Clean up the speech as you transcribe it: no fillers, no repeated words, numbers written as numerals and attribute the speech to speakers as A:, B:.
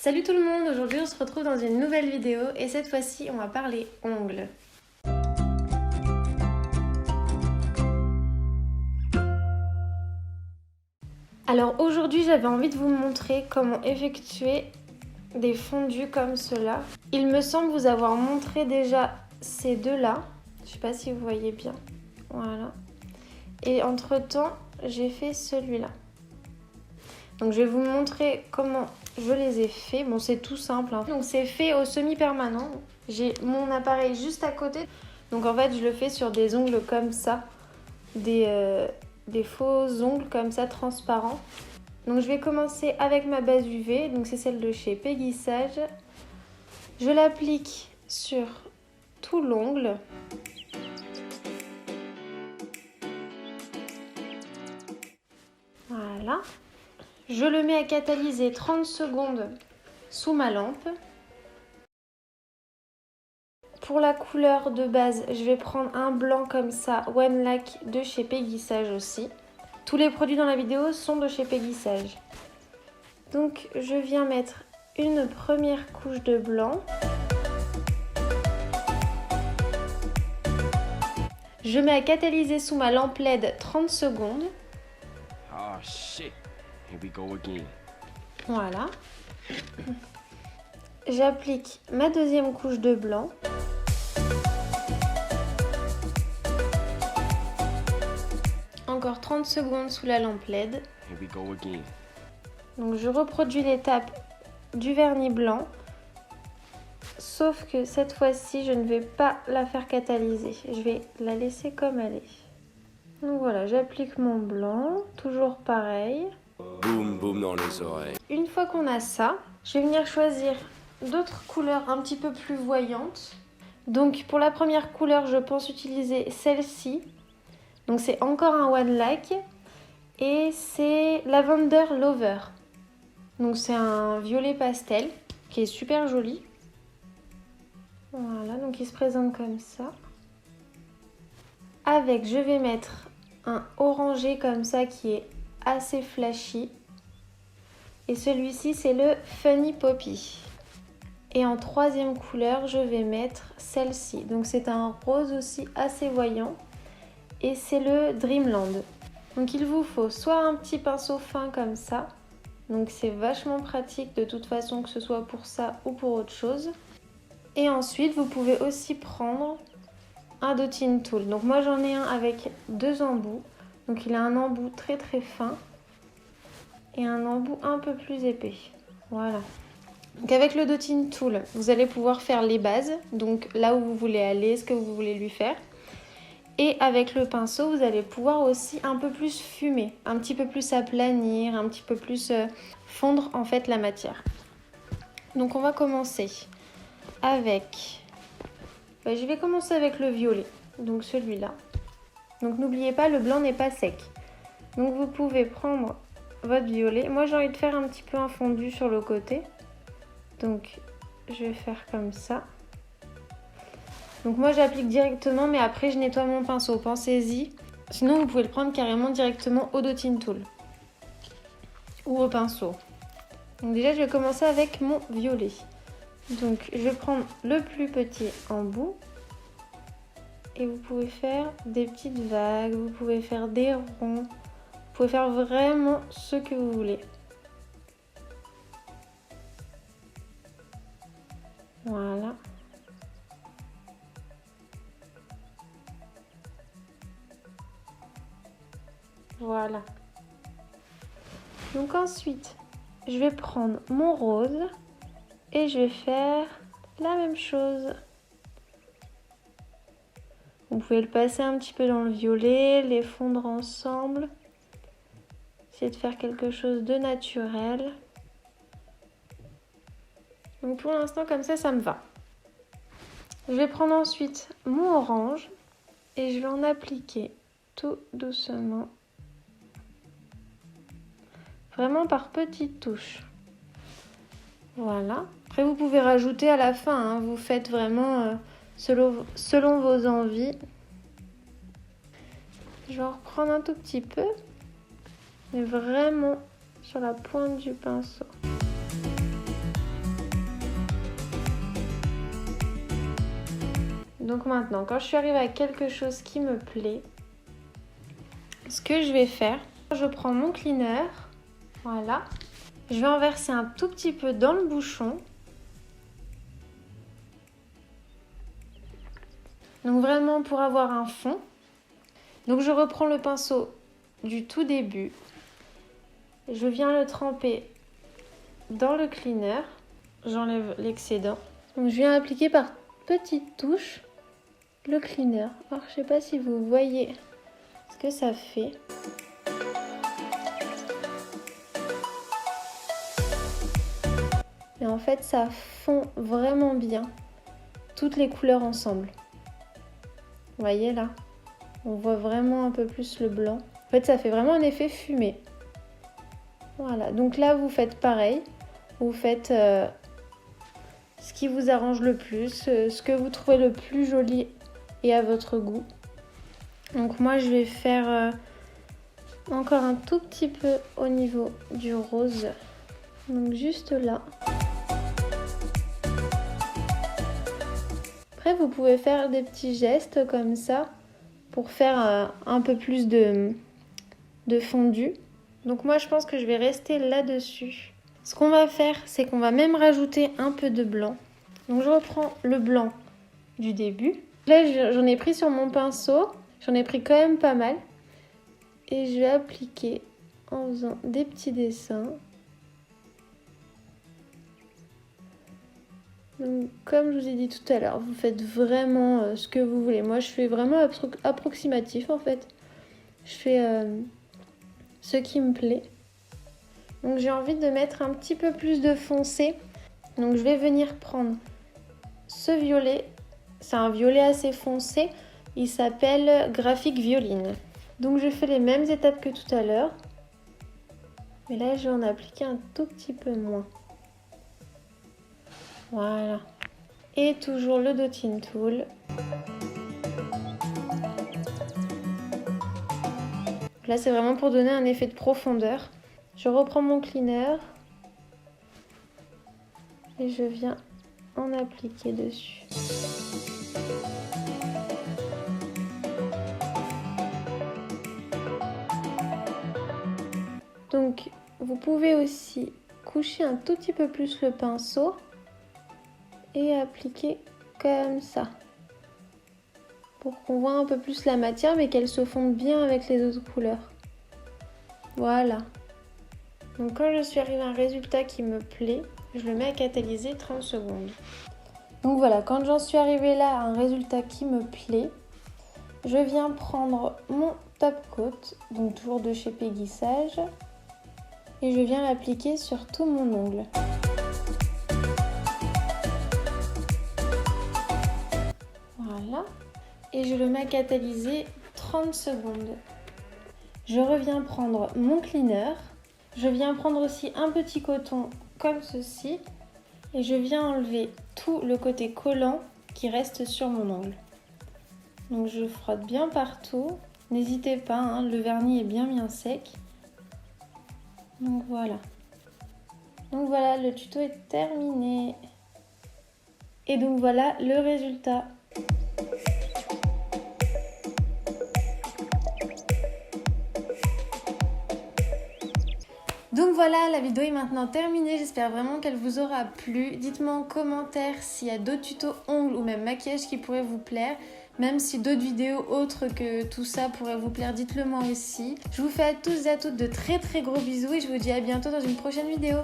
A: Salut tout le monde, aujourd'hui on se retrouve dans une nouvelle vidéo et cette fois-ci on va parler ongles. Alors aujourd'hui j'avais envie de vous montrer comment effectuer des fondus comme cela. Il me semble vous avoir montré déjà ces deux-là, je sais pas si vous voyez bien, voilà. Et entre temps j'ai fait celui-là. Donc je vais vous montrer comment je les ai faits. Bon, c'est tout simple, hein. Donc c'est fait au semi-permanent. J'ai mon appareil juste à côté. Donc en fait, je le fais sur des ongles comme ça. Des faux ongles comme ça, transparents. Donc je vais commencer avec ma base UV. Donc c'est celle de chez Peggy Sage. Je l'applique sur tout l'ongle. Voilà. Je le mets à catalyser 30 secondes sous ma lampe. Pour la couleur de base, je vais prendre un blanc comme ça, One Lac de chez Peggy Sage aussi. Tous les produits dans la vidéo sont de chez Peggy Sage. Donc je viens mettre une première couche de blanc. Je mets à catalyser sous ma lampe LED 30 secondes.
B: Oh shit. Here we go again.
A: Voilà. J'applique ma deuxième couche de blanc. Encore 30 secondes sous la lampe LED.
B: Here we go again.
A: Donc je reproduis l'étape du vernis blanc. Sauf que cette fois-ci, je ne vais pas la faire catalyser. Je vais la laisser comme elle est. Donc voilà, j'applique mon blanc. Toujours pareil.
B: Boum boum dans les oreilles.
A: Une fois qu'on a ça, je vais venir choisir d'autres couleurs un petit peu plus voyantes. Donc pour la première couleur, je pense utiliser celle-ci. Donc c'est encore un One Lac. Et c'est Lavender Lover. Donc c'est un violet pastel qui est super joli. Voilà, donc il se présente comme ça. Avec, je vais mettre un orangé comme ça qui est assez flashy. Et celui-ci, c'est le Funny Poppy. Et en troisième couleur, je vais mettre celle-ci. Donc c'est un rose aussi assez voyant. Et c'est le Dreamland. Donc il vous faut soit un petit pinceau fin comme ça. Donc c'est vachement pratique de toute façon, que ce soit pour ça ou pour autre chose. Et ensuite, vous pouvez aussi prendre un dotting tool. Donc moi j'en ai un avec deux embouts. Donc il a un embout très très fin et un embout un peu plus épais. Voilà. Donc avec le dotting tool, vous allez pouvoir faire les bases. Donc là où vous voulez aller, ce que vous voulez lui faire. Et avec le pinceau, vous allez pouvoir aussi un peu plus fumer, un petit peu plus aplanir, un petit peu plus fondre en fait la matière. Donc on va commencer avec... je vais commencer avec le violet, donc celui-là. Donc n'oubliez pas, le blanc n'est pas sec. Donc vous pouvez prendre votre violet. Moi j'ai envie de faire un petit peu un fondu sur le côté. Donc je vais faire comme ça. Donc moi j'applique directement, mais après je nettoie mon pinceau, pensez-y. Sinon vous pouvez le prendre carrément directement au dotting tool. Ou au pinceau. Donc déjà je vais commencer avec mon violet. Donc je vais prendre le plus petit embout. Et vous pouvez faire des petites vagues, vous pouvez faire des ronds. Vous pouvez faire vraiment ce que vous voulez. Voilà. Voilà. Donc ensuite, je vais prendre mon rose et je vais faire la même chose. Vous pouvez le passer un petit peu dans le violet, les fondre ensemble. Essayez de faire quelque chose de naturel. Donc pour l'instant, comme ça me va. Je vais prendre ensuite mon orange et je vais en appliquer tout doucement. Vraiment par petites touches. Voilà. Après, vous pouvez rajouter à la fin, hein. Vous faites vraiment selon vos envies. Je vais en reprendre un tout petit peu. Mais vraiment sur la pointe du pinceau. Donc maintenant, quand je suis arrivée à quelque chose qui me plaît, ce que je vais faire, je prends mon cleaner, voilà. Je vais en verser un tout petit peu dans le bouchon. Donc vraiment pour avoir un fond. Donc je reprends le pinceau du tout début. Je viens le tremper dans le cleaner. J'enlève l'excédent. Donc je viens appliquer par petites touches le cleaner. Alors je sais pas si vous voyez ce que ça fait. Et en fait ça fond vraiment bien toutes les couleurs ensemble. Vous voyez là? On voit vraiment un peu plus le blanc. En fait ça fait vraiment un effet fumé. Voilà, donc là vous faites pareil. Vous faites ce qui vous arrange le plus, ce que vous trouvez le plus joli et à votre goût. Donc moi je vais faire encore un tout petit peu au niveau du rose. Donc juste là. Après vous pouvez faire des petits gestes comme ça pour faire un peu plus de fondu. Donc moi je pense que je vais rester là-dessus. Ce qu'on va faire, c'est qu'on va même rajouter un peu de blanc. Donc je reprends le blanc du début. Là j'en ai pris sur mon pinceau, j'en ai pris quand même pas mal. Et je vais appliquer en faisant des petits dessins. Donc, comme je vous ai dit tout à l'heure, vous faites vraiment ce que vous voulez. Moi je fais vraiment approximatif en fait. Je fais ce qui me plaît. Donc j'ai envie de mettre un petit peu plus de foncé. Donc je vais venir prendre ce violet. C'est un violet assez foncé. Il s'appelle Graphic Violine. Donc je fais les mêmes étapes que tout à l'heure. Mais là je vais en appliquer un tout petit peu moins. Voilà. Et toujours le dotting tool. Là c'est vraiment pour donner un effet de profondeur. Je reprends mon cleaner et je viens en appliquer dessus. Donc vous pouvez aussi coucher un tout petit peu plus le pinceau et appliquer comme ça pour qu'on voit un peu plus la matière mais qu'elle se fonde bien avec les autres couleurs. Voilà. Donc quand je suis arrivée à un résultat qui me plaît, je le mets à catalyser 30 secondes. Donc voilà, quand j'en suis arrivée là à un résultat qui me plaît, je viens prendre mon top coat, donc toujours de chez Peggy Sage, et je viens l'appliquer sur tout mon ongle. Voilà, et je le mets à catalyser 30 secondes. Je reviens prendre mon cleaner. Je viens prendre aussi un petit coton comme ceci et je viens enlever tout le côté collant qui reste sur mon ongle. Donc je frotte bien partout. N'hésitez pas, hein, le vernis est bien sec. Donc voilà. Donc voilà, le tuto est terminé. Et donc voilà le résultat. Donc voilà, la vidéo est maintenant terminée, j'espère vraiment qu'elle vous aura plu. Dites-moi en commentaire s'il y a d'autres tutos ongles ou même maquillage qui pourraient vous plaire. Même si d'autres vidéos autres que tout ça pourraient vous plaire, dites-le moi aussi. Je vous fais à tous et à toutes de très gros bisous et je vous dis à bientôt dans une prochaine vidéo.